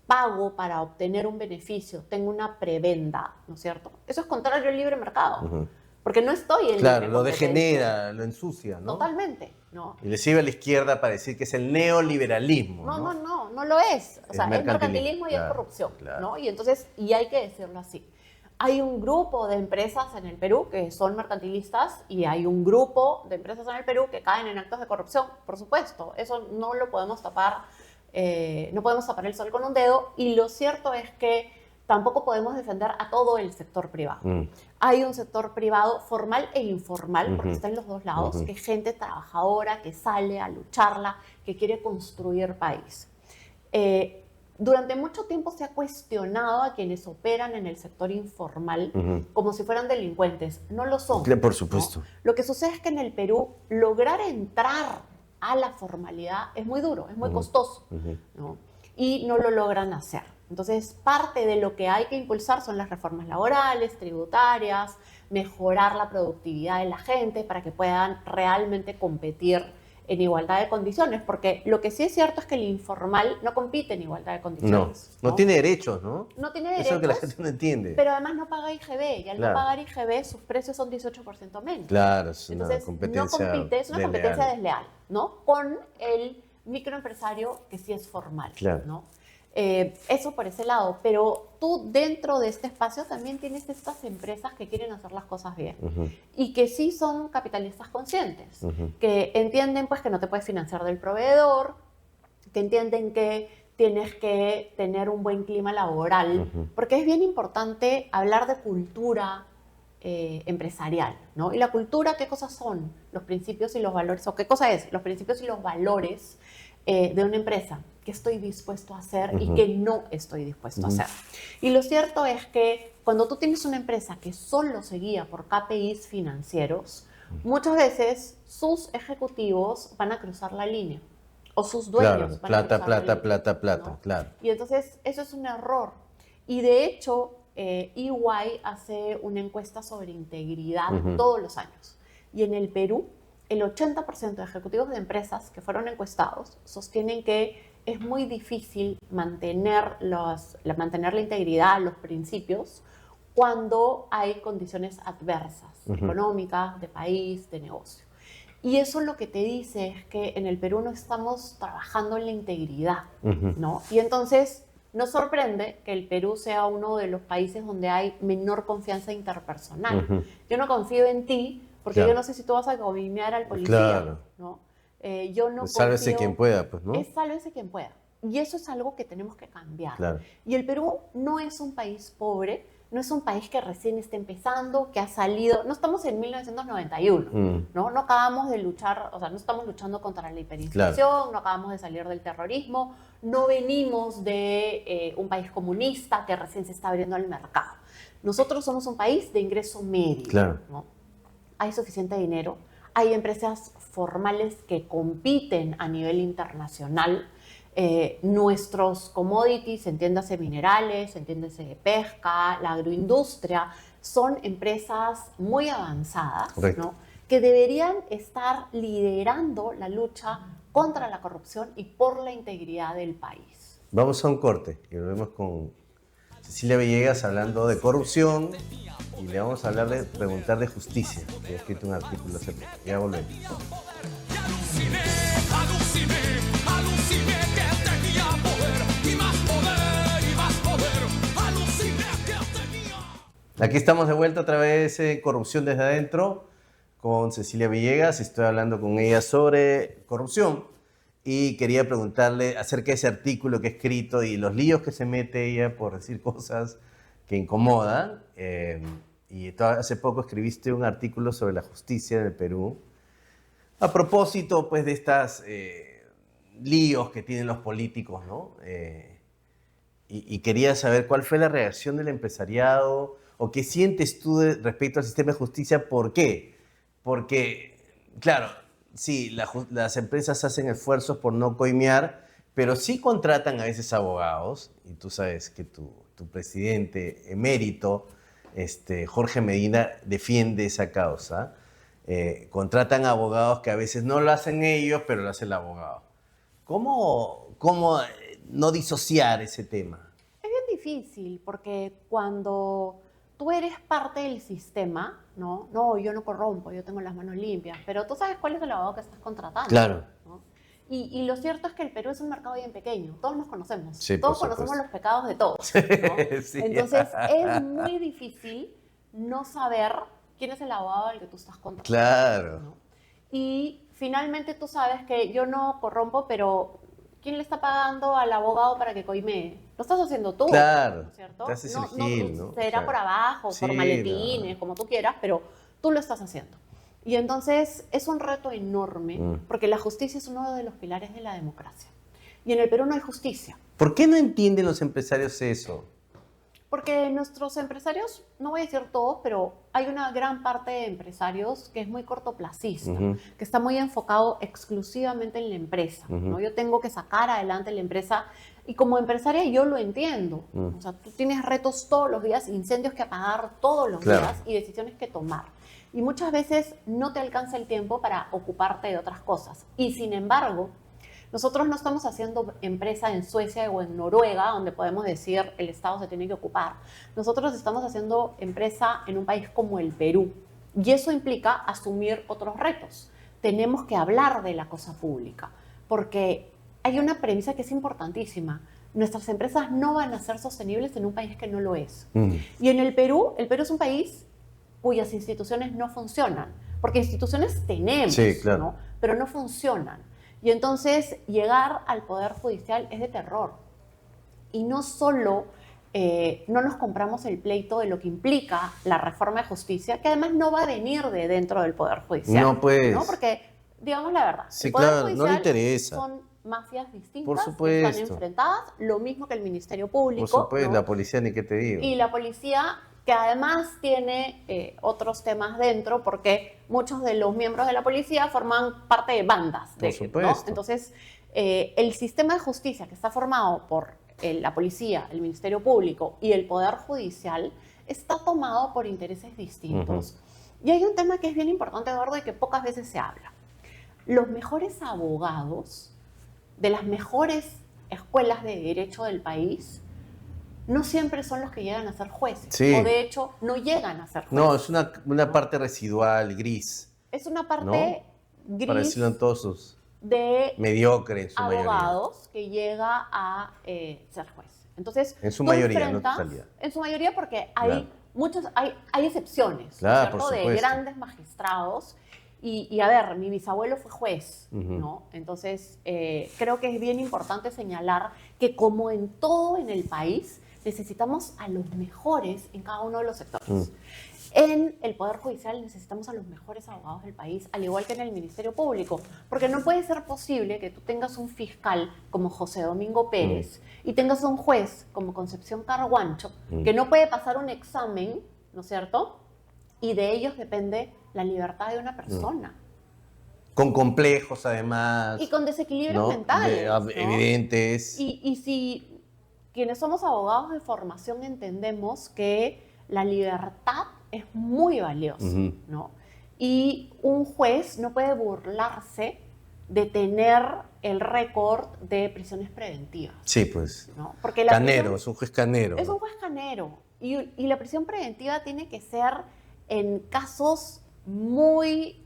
pago para obtener un beneficio, tengo una prebenda, ¿no es cierto? Eso es contrario al libre mercado, Ujú. porque no estoy en Claro, libre lo competencia. degenera, lo ensucia, ¿no? Totalmente, ¿no? Y le sirve a la izquierda para decir que es el neoliberalismo, ¿no? No lo es. O Es sea, es mercantilismo, mercantilismo y claro, es corrupción, claro. ¿no? Y entonces, y hay que decirlo así. Hay un grupo de empresas en el Perú que son mercantilistas y hay un grupo de empresas en el Perú que caen en actos de corrupción, por supuesto. Eso no lo podemos tapar, no podemos tapar el sol con un dedo. Y lo cierto es que tampoco podemos defender a todo el sector privado. Mm. Hay un sector privado formal e informal, porque Ujú. está en los dos lados, Ujú. que es gente trabajadora, que sale a lucharla, que quiere construir país. Durante mucho tiempo se ha cuestionado a quienes operan en el sector informal Ujú. como si fueran delincuentes. No lo son. Por supuesto. Lo que sucede es que en el Perú lograr entrar a la formalidad es muy duro, es muy Ujú. costoso, Ujú. ¿no? Y no lo logran hacer. Entonces, parte de lo que hay que impulsar son las reformas laborales, tributarias, mejorar la productividad de la gente para que puedan realmente competir en igualdad de condiciones, porque lo que sí es cierto es que el informal no compite en igualdad de condiciones. No tiene derechos, ¿no? No tiene Eso es lo que la derechos, gente no entiende. pero además no paga IGB, y al Claro. no pagar IGB sus precios son 18% menos. Claro, es una Entonces, competencia no compite, es una desleal. competencia desleal, ¿no? Con el microempresario que sí es formal, Claro. ¿no? Eso por ese lado, pero tú dentro de este espacio también tienes estas empresas que quieren hacer las cosas bien Ujú, y que sí son capitalistas conscientes, ujú. que entienden pues que no te puedes financiar del proveedor, que entienden que tienes que tener un buen clima laboral, Ujú. porque es bien importante hablar de cultura empresarial, ¿no? Y la cultura, ¿qué cosas son? Los principios y los valores, ¿o qué cosa es? Los principios y los valores de una empresa, qué estoy dispuesto a hacer y Ujú. qué no estoy dispuesto a Ujú. hacer. Y lo cierto es que cuando tú tienes una empresa que solo se guía por KPIs financieros, muchas veces sus ejecutivos van a cruzar la línea o sus dueños Claro, van a plata, cruzar la plata, línea, plata, plata, ¿no? claro. Y entonces eso es un error. Y de hecho, EY hace una encuesta sobre integridad Ujú. todos los años. Y en el Perú, el 80% de ejecutivos de empresas que fueron encuestados sostienen que es muy difícil mantener la integridad, los principios, cuando hay condiciones adversas, Ujú. económicas, de país, de negocio. Y eso lo que te dice es que en el Perú no estamos trabajando en la integridad, Ujú. ¿no? Y entonces nos sorprende que el Perú sea uno de los países donde hay menor confianza interpersonal. Ujú. Yo no confío en ti porque Claro. yo no sé si tú vas a comimear al policía, Claro. ¿no? Yo no Pues sálvese confío- quien pueda, pues, ¿no? Es sálvese quien pueda. Y eso es algo que tenemos que cambiar. Claro. Y el Perú no es un país pobre, no es un país que recién está empezando, que ha salido, no estamos en 1991, Mm. ¿no? No acabamos de luchar, o sea, no estamos luchando contra la hiperinflación, no acabamos de salir del terrorismo, no venimos de un país comunista que recién se está abriendo al mercado. Nosotros somos un país de ingreso medio, Claro. ¿no? Hay suficiente dinero, hay empresas formales que compiten a nivel internacional. Nuestros commodities, entiéndase minerales, entiéndase pesca, la agroindustria, son empresas muy avanzadas, Correcto. ¿no? Que deberían estar liderando la lucha contra la corrupción y por la integridad del país. Vamos a un corte y volvemos con Cecilia Villegas hablando de corrupción y le vamos a preguntar de justicia, que ha escrito un artículo hace poco. Ya volvemos. Aluciné que tenía poder y más poder y más poder. Aluciné que tenía. Aquí estamos de vuelta otra vez en Corrupción desde adentro con Cecilia Villegas. Estoy hablando con ella sobre corrupción y quería preguntarle acerca de ese artículo que ha escrito y los líos que se mete ella por decir cosas que incomodan. Hace poco escribiste un artículo sobre la justicia en el Perú a propósito pues de estas líos que tienen los políticos, ¿no? Y quería saber cuál fue la reacción del empresariado o qué sientes tú respecto al sistema de justicia. ¿Por qué? Porque, claro, sí, las empresas hacen esfuerzos por no coimear, pero sí contratan a veces abogados, y tú sabes que tu presidente emérito, Jorge Medina, defiende esa causa. Contratan abogados que a veces no lo hacen ellos, pero lo hace el abogado. ¿Cómo no disociar ese tema? Es bien difícil porque cuando tú eres parte del sistema, no, yo no corrompo, yo tengo las manos limpias, pero tú sabes cuál es el abogado que estás contratando. Claro. ¿No? Y lo cierto es que el Perú es un mercado bien pequeño, todos nos conocemos, Sí, todos por conocemos supuesto. los pecados de todos. ¿No? Sí. Entonces es muy difícil no saber quién es el abogado al que tú estás contratando. Claro. ¿No? Y finalmente tú sabes que yo no corrompo, pero ¿quién le está pagando al abogado para que coimee? Lo estás haciendo tú, Claro, ¿no es cierto? te haces el gil, ¿no? Será Claro. por abajo, Sí, por maletines, no. como tú quieras, pero tú lo estás haciendo. Y entonces es un reto enorme, porque la justicia es uno de los pilares de la democracia. Y en el Perú no hay justicia. ¿Por qué no entienden los empresarios eso? Porque nuestros empresarios, no voy a decir todos, pero hay una gran parte de empresarios que es muy cortoplacista, que está muy enfocado exclusivamente en la empresa, ¿no? Yo tengo que sacar adelante la empresa y como empresaria yo lo entiendo. O sea, tú tienes retos todos los días, incendios que apagar todos los días y decisiones que tomar. Y muchas veces no te alcanza el tiempo para ocuparte de otras cosas. Y sin embargo, nosotros no estamos haciendo empresa en Suecia o en Noruega, donde podemos decir el Estado se tiene que ocupar. Nosotros estamos haciendo empresa en un país como el Perú. Y eso implica asumir otros retos. Tenemos que hablar de la cosa pública, porque hay una premisa que es importantísima. Nuestras empresas no van a ser sostenibles en un país que no lo es. Y en el Perú es un país cuyas instituciones no funcionan. Porque instituciones tenemos, ¿no? Pero no funcionan. Y entonces llegar al Poder Judicial es de terror. Y no solo no nos compramos el pleito de lo que implica la reforma de justicia, que además no va a venir de dentro del Poder Judicial. No, pues. ¿no? Porque, digamos la verdad, Sí, el Poder claro, Judicial no le interesa. son mafias distintas Por que supuesto. están enfrentadas, lo mismo que el Ministerio Público. Por supuesto, ¿no? la policía, ni qué te digo. Y la policía, que además tiene otros temas dentro, porque muchos de los miembros de la policía forman parte de bandas. Por supuesto. ¿no? Entonces, el sistema de justicia que está formado por la policía, el Ministerio Público y el Poder Judicial está tomado por intereses distintos. Y hay un tema que es bien importante, Eduardo, y que pocas veces se habla. Los mejores abogados de las mejores escuelas de derecho del país no siempre son los que llegan a ser jueces. Sí. O de hecho, no llegan a ser jueces. No, es una parte residual, gris. Es una parte gris Para decirlo en todos sus... de mediocre en su abogados que llega a ser juez. Entonces, En su tú mayoría, no enfrentas- totalidad. En su mayoría porque hay Claro. muchos, hay excepciones, Claro, ¿cierto? por De supuesto. grandes magistrados. Y a ver, mi bisabuelo fue juez, Ujú. ¿no? Entonces, creo que es bien importante señalar que como en todo en el país, necesitamos a los mejores en cada uno de los sectores. En el Poder Judicial necesitamos a los mejores abogados del país, al igual que en el Ministerio Público, porque no puede ser posible que tú tengas un fiscal como José Domingo Pérez y tengas un juez como Concepción Carguancho, que no puede pasar un examen, ¿no es cierto? Y de ellos depende la libertad de una persona. Con complejos, además. Y con desequilibrios ¿no? mentales. ¿no? Evidentes. Y si quienes somos abogados de formación entendemos que la libertad es muy valiosa, Ujú. ¿no? Y un juez no puede burlarse de tener el récord de prisiones preventivas, Sí, pues. ¿no? Porque la Canero, prisión- es un juez canero. es un juez canero. Y la prisión preventiva tiene que ser en casos muy...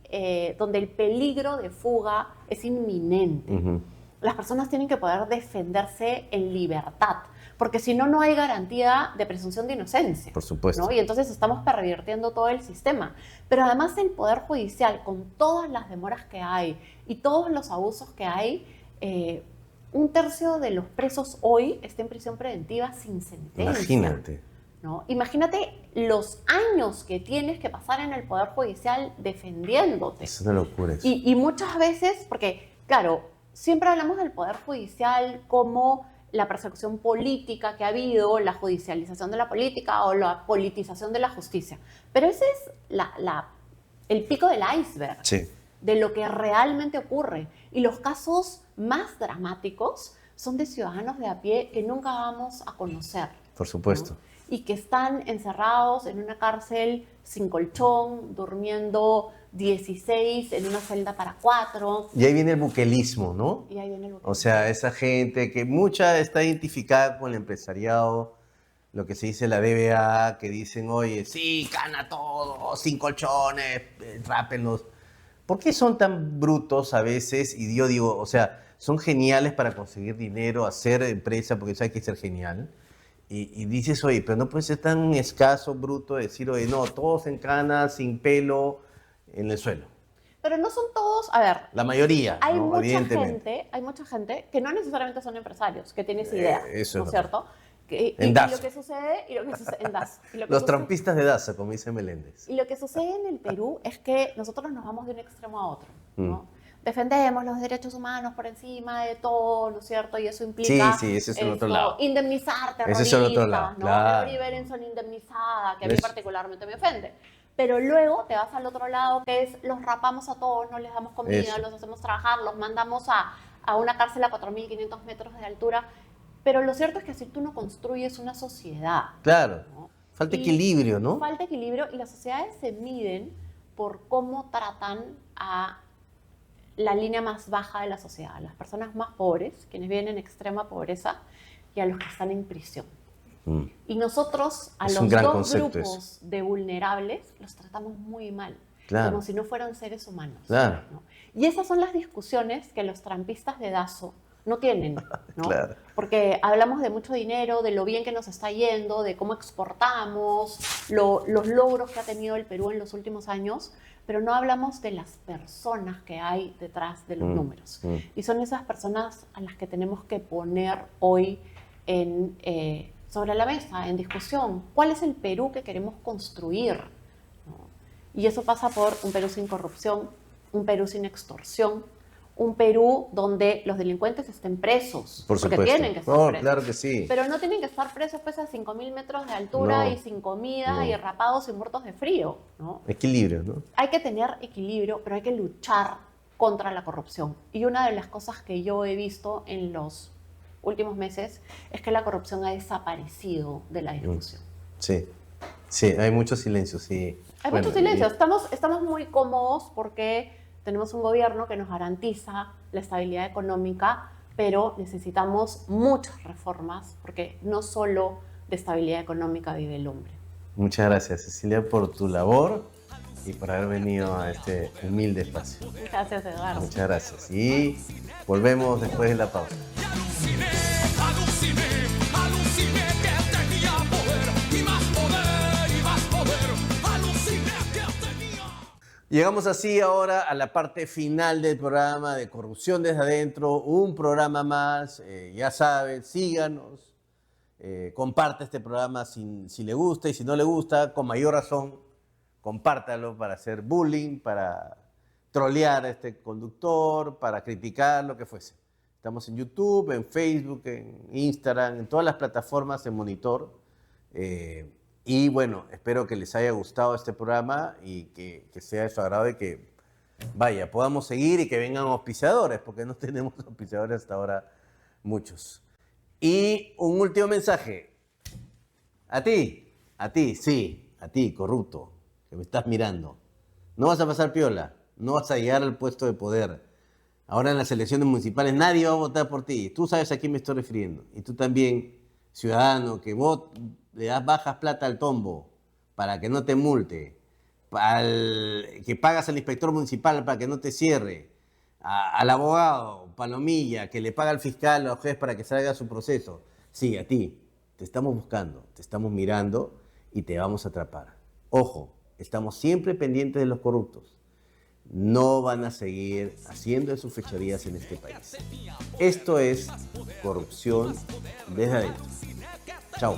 donde el peligro de fuga es inminente. Ujú. Las personas tienen que poder defenderse en libertad, porque si no, no hay garantía de presunción de inocencia. Por supuesto. ¿no? Y entonces estamos pervirtiendo todo el sistema. Pero además el Poder Judicial, con todas las demoras que hay y todos los abusos que hay, un tercio de los presos hoy está en prisión preventiva sin sentencia. Imagínate. ¿no? Imagínate los años que tienes que pasar en el Poder Judicial defendiéndote. Es una locura eso. Y muchas veces, porque, claro, siempre hablamos del Poder Judicial como la persecución política que ha habido, la judicialización de la política o la politización de la justicia. Pero ese es el pico del iceberg Sí. de lo que realmente ocurre. Y los casos más dramáticos son de ciudadanos de a pie que nunca vamos a conocer Por supuesto. y que están encerrados en una cárcel sin colchón, durmiendo 16 en una celda para 4. Y ahí viene el buquelismo, ¿no? Y ahí viene el O sea, esa gente que mucha está identificada con el empresariado, lo que se dice la DBA, que dicen, oye, sí, gana todo, sin colchones, rápenlos. ¿Por qué son tan brutos a veces? Y yo digo, o sea, son geniales para conseguir dinero, hacer empresa, porque eso hay que ser genial. Y dices, oye, pero no puede ser tan escaso, bruto, decir, oye, no, todos en cana, sin pelo, en el suelo. Pero no son todos, a ver, La mayoría, hay ¿no? mucha Evidentemente. gente que no necesariamente son empresarios, que tienen esa idea, eso ¿no es es cierto? En Y Daza. lo que sucede, en Daza. Y lo que Los sucede- trampistas de Daza, como dice Meléndez. Y lo que sucede en el Perú es que nosotros nos vamos de un extremo a otro, ¿no? defendemos los derechos humanos por encima de todo, ¿no es cierto? Y eso implica Sí, ese es el otro lado. indemnizar Ese es terroristas, el otro lado, ¿no? claro. Gregory Berenson indemnizada, que a mí Es- particularmente me ofende. Pero luego te vas al otro lado, que es los rapamos a todos, no les damos comida, Eso. los hacemos trabajar, los mandamos a una cárcel a 4.500 metros de altura. Pero lo cierto es que si tú no construyes una sociedad, Claro. Falta y equilibrio, ¿no? falta equilibrio y las sociedades se miden por cómo tratan a la línea más baja de la sociedad, a las personas más pobres, quienes viven en extrema pobreza, y a los que están en prisión. Mm. Y nosotros a Es un los gran dos concepto grupos de vulnerables los tratamos muy mal, Claro. como si no fueran seres humanos. Claro. Y esas son las discusiones que los trampistas de Dazo no tienen, ¿no? Claro. Porque hablamos de mucho dinero, de lo bien que nos está yendo, de cómo exportamos, los logros que ha tenido el Perú en los últimos años, pero no hablamos de las personas que hay detrás de los números. Y son esas personas a las que tenemos que poner hoy sobre la mesa, en discusión. ¿Cuál es el Perú que queremos construir? ¿No? Y eso pasa por un Perú sin corrupción, un Perú sin extorsión, un Perú donde los delincuentes estén presos. Por porque supuesto. tienen que estar Oh, presos. claro que sí. Pero no tienen que estar presos pues, a 5.000 metros de altura No. y sin comida No. y rapados y muertos de frío, ¿no? Equilibrio, ¿no? Hay que tener equilibrio, pero hay que luchar contra la corrupción. Y una de las cosas que yo he visto en los últimos meses es que la corrupción ha desaparecido de la discusión. Sí. Sí, hay mucho silencio, sí. Hay Bueno, mucho silencio. y- Estamos muy cómodos porque tenemos un gobierno que nos garantiza la estabilidad económica, pero necesitamos muchas reformas porque no solo de estabilidad económica vive el hombre. Muchas gracias, Cecilia, por tu labor y por haber venido a este humilde espacio. Gracias, Eduardo. Muchas gracias. Y volvemos después de la pausa. Aluciné que tenía poder y más poder y más poder. Aluciné que tenía. Llegamos así ahora a la parte final del programa de Corrupción desde Adentro, un programa más, ya saben, síganos, comparte este programa si le gusta y si no le gusta, con mayor razón, compártalo para hacer bullying, para trolear a este conductor, para criticar, lo que fuese. Estamos en YouTube, en Facebook, en Instagram, en todas las plataformas, en Monitor. Y bueno, espero que les haya gustado este programa y que sea de su agrado y que, vaya, podamos seguir y que vengan auspiciadores, porque no tenemos auspiciadores hasta ahora muchos. Y un último mensaje. A ti, sí, a ti, corrupto, que me estás mirando. No vas a pasar piola, no vas a llegar al puesto de poder. Ahora en las elecciones municipales nadie va a votar por ti. Tú sabes a quién me estoy refiriendo. Y tú también, ciudadano, que vos le das bajas plata al tombo para que no te multe, que pagas al inspector municipal para que no te cierre, al abogado, Palomilla, que le paga al fiscal o al juez para que salga su proceso. Sí, a ti. Te estamos buscando, te estamos mirando y te vamos a atrapar. Ojo, estamos siempre pendientes de los corruptos. No van a seguir haciendo sus fechorías en este país. Esto es corrupción desde adentro. Chao.